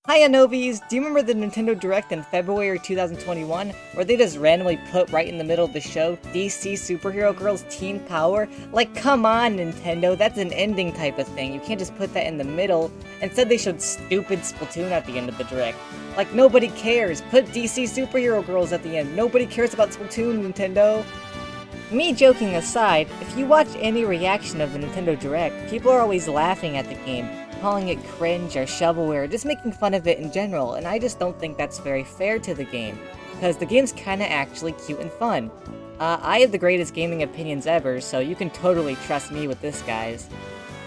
Hi Anovis! Do you remember the Nintendo Direct in February 2021, where they just randomly put right in the middle of the show, DC Superhero Girls Teen Power? Like, come on Nintendo, that's an ending type of thing, you can't just put that in the middle. Instead they showed stupid Splatoon at the end of the Direct. Like, nobody cares, put DC Superhero Girls at the end, nobody cares about Splatoon, Nintendo! Me joking aside, if you watch any reaction of the Nintendo Direct, people are always laughing at the game, calling it cringe or shovelware, just making fun of it in general, and I just don't think that's very fair to the game, because the game's kinda actually cute and fun. I have the greatest gaming opinions ever, so you can totally trust me with this, guys.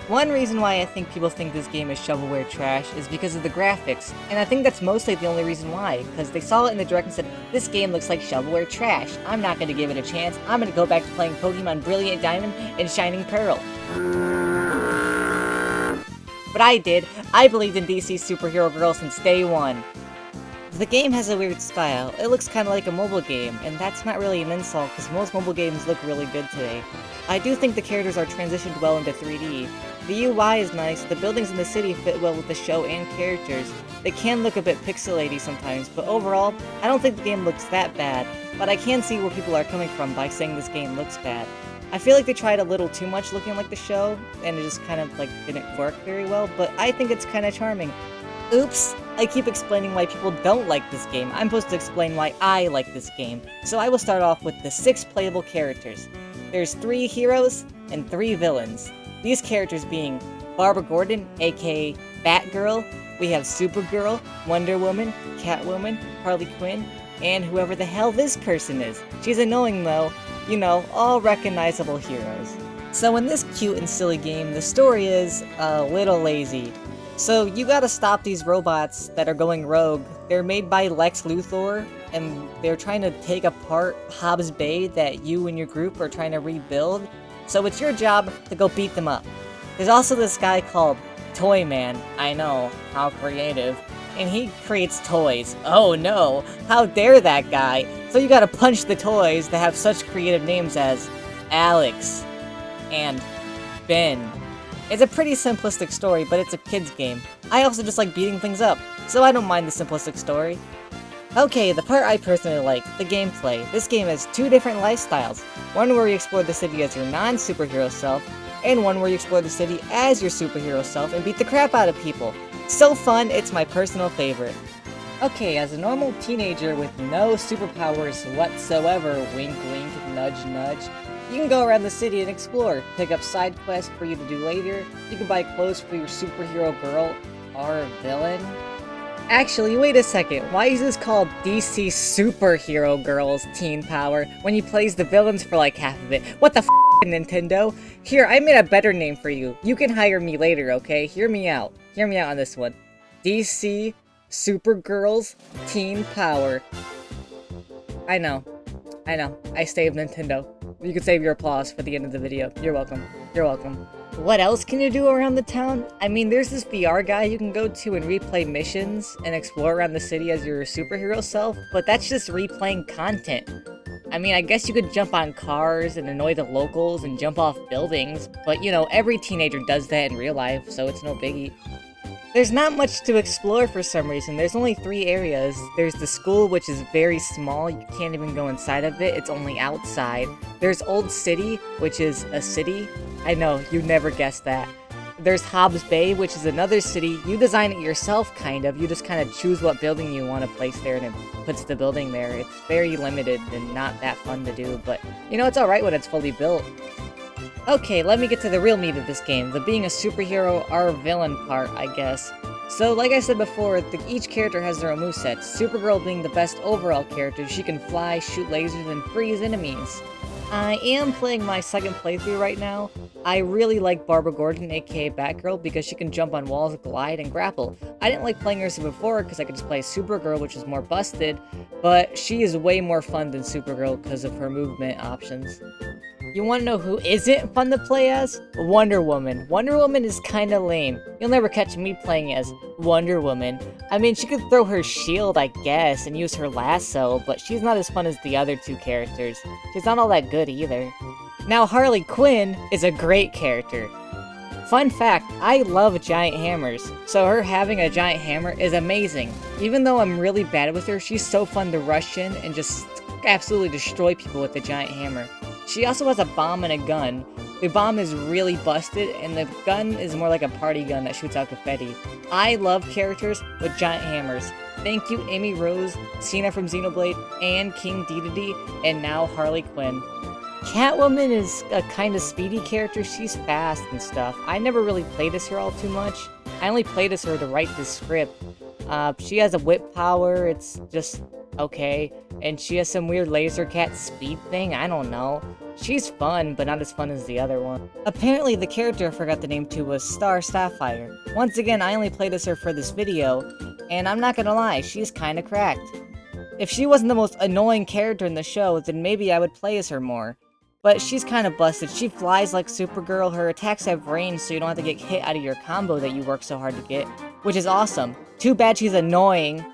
One reason why I think people think this game is shovelware trash is because of the graphics, and I think that's mostly the only reason why, because they saw it in the direct and said, this game looks like shovelware trash, I'm not gonna give it a chance, I'm gonna go back to playing Pokemon Brilliant Diamond and Shining Pearl. But I did. I believed in DC Superhero Girl since day one. The game has a weird style. It looks kinda like a mobile game, and that's not really an insult because most mobile games look really good today. I do think the characters are transitioned well into 3D. The UI is nice, the buildings in the city fit well with the show and characters. They can look a bit pixelaty sometimes, but overall, I don't think the game looks that bad, but I can see where people are coming from by saying this game looks bad. I feel like they tried a little too much looking like the show, and it just kind of like didn't work very well, but I think it's kind of charming. Oops! I keep explaining why people don't like this game. I'm supposed to explain why I like this game. So I will start off with the 6 playable characters. There's 3 heroes and 3 villains. These characters being Barbara Gordon, aka Batgirl, we have Supergirl, Wonder Woman, Catwoman, Harley Quinn, and whoever the hell this person is. She's annoying though. You know, all recognizable heroes. So in this cute and silly game, the story is a little lazy. So you gotta stop these robots that are going rogue. They're made by Lex Luthor, and they're trying to take apart Hobbs Bay that you and your group are trying to rebuild. So it's your job to go beat them up. There's also this guy called Toy Man. I know, how creative. And he creates toys. Oh no, how dare that guy! So you gotta punch the toys that have such creative names as Alex and Ben. It's a pretty simplistic story, but it's a kid's game. I also just like beating things up, so I don't mind the simplistic story. Okay, the part I personally like, the gameplay. This game has 2 different lifestyles. One where you explore the city as your non-superhero self, and one where you explore the city as your superhero self and beat the crap out of people. So fun, it's my personal favorite. Okay, as a normal teenager with no superpowers whatsoever, wink wink, nudge nudge, you can go around the city and explore, pick up side quests for you to do later, you can buy clothes for your superhero girl, or villain. Actually, wait a second, why is this called DC Superhero Girls Teen Power when you plays the villains for like half of it? What the f***, Nintendo? Here, I made a better name for you. You can hire me later, okay? Hear me out. Hear me out on this one. DC Supergirls Teen Power. I know. I saved Nintendo. You can save your applause for the end of the video. You're welcome. You're welcome. What else can you do around the town? I mean, there's this VR guy you can go to and replay missions and explore around the city as your superhero self, but that's just replaying content. I mean, I guess you could jump on cars and annoy the locals and jump off buildings, but you know, every teenager does that in real life, so it's no biggie. There's not much to explore for some reason. There's only 3 areas. There's the school, which is very small. You can't even go inside of it. It's only outside. There's Old City, which is a city. I know, you never guessed that. There's Hobbs Bay, which is another city. You design it yourself, kind of. You just kind of choose what building you want to place there, and it puts the building there. It's very limited and not that fun to do, but, you know, it's alright when it's fully built. Okay, let me get to the real meat of this game, the being a superhero or villain part, I guess. So, like I said before, each character has their own movesets, Supergirl being the best overall character. She can fly, shoot lasers, and freeze enemies. I am playing my second playthrough right now. I really like Barbara Gordon, aka Batgirl, because she can jump on walls, glide, and grapple. I didn't like playing her before because I could just play Supergirl, which is more busted, but she is way more fun than Supergirl because of her movement options. You wanna know who isn't fun to play as? Wonder Woman. Wonder Woman is kinda lame. You'll never catch me playing as Wonder Woman. I mean, she could throw her shield, I guess, and use her lasso, but she's not as fun as the other 2 characters. She's not all that good either. Now, Harley Quinn is a great character. Fun fact, I love giant hammers, so her having a giant hammer is amazing. Even though I'm really bad with her, she's so fun to rush in and just absolutely destroy people with the giant hammer. She also has a bomb and a gun. The bomb is really busted, and the gun is more like a party gun that shoots out confetti. I love characters with giant hammers. Thank you, Amy Rose, Cena from Xenoblade, and King Dedede, and now Harley Quinn. Catwoman is a kind of speedy character. She's fast and stuff. I never really played as her all too much. I only played as her to write the script. She has a whip power. It's just okay. And she has some weird laser cat speed thing. I don't know. She's fun, but not as fun as the other one. Apparently, the character I forgot the name to was Star Sapphire. Once again, I only played as her for this video, and I'm not gonna lie, she's kinda cracked. If she wasn't the most annoying character in the show, then maybe I would play as her more. But she's kinda busted. She flies like Supergirl, her attacks have range so you don't have to get hit out of your combo that you work so hard to get, which is awesome. Too bad she's annoying.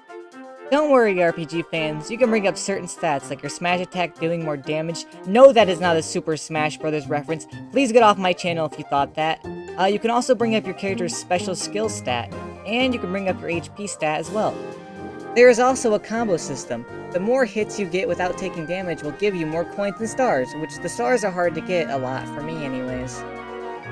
Don't worry, RPG fans, you can bring up certain stats, like your smash attack doing more damage. No, that is not a Super Smash Bros. Reference. Please get off my channel if you thought that. You can also bring up your character's special skill stat, and you can bring up your HP stat as well. There is also a combo system. The more hits you get without taking damage will give you more coins and stars, which the stars are hard to get a lot, for me anyways.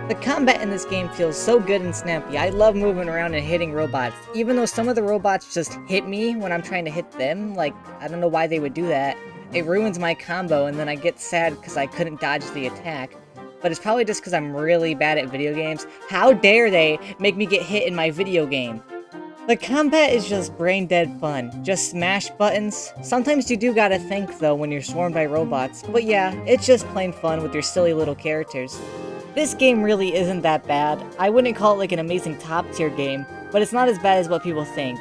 The combat in this game feels so good and snappy. I love moving around and hitting robots, even though some of the robots just hit me when I'm trying to hit them. Like, I don't know why they would do that. It ruins my combo, and then I get sad because I couldn't dodge the attack. But it's probably just because I'm really bad at video games. How dare they make me get hit in my video game? The combat is just brain-dead fun. Just smash buttons. Sometimes you do gotta think, though, when you're swarmed by robots. But yeah, it's just plain fun with your silly little characters. This game really isn't that bad. I wouldn't call it like an amazing top-tier game, but it's not as bad as what people think.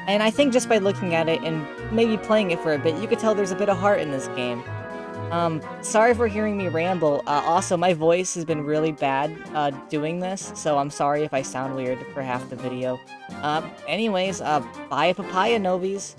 And I think just by looking at it and maybe playing it for a bit, you could tell there's a bit of heart in this game. Sorry for hearing me ramble. Also, my voice has been really bad, doing this, so I'm sorry if I sound weird for half the video. Anyways, bye papaya, Novies.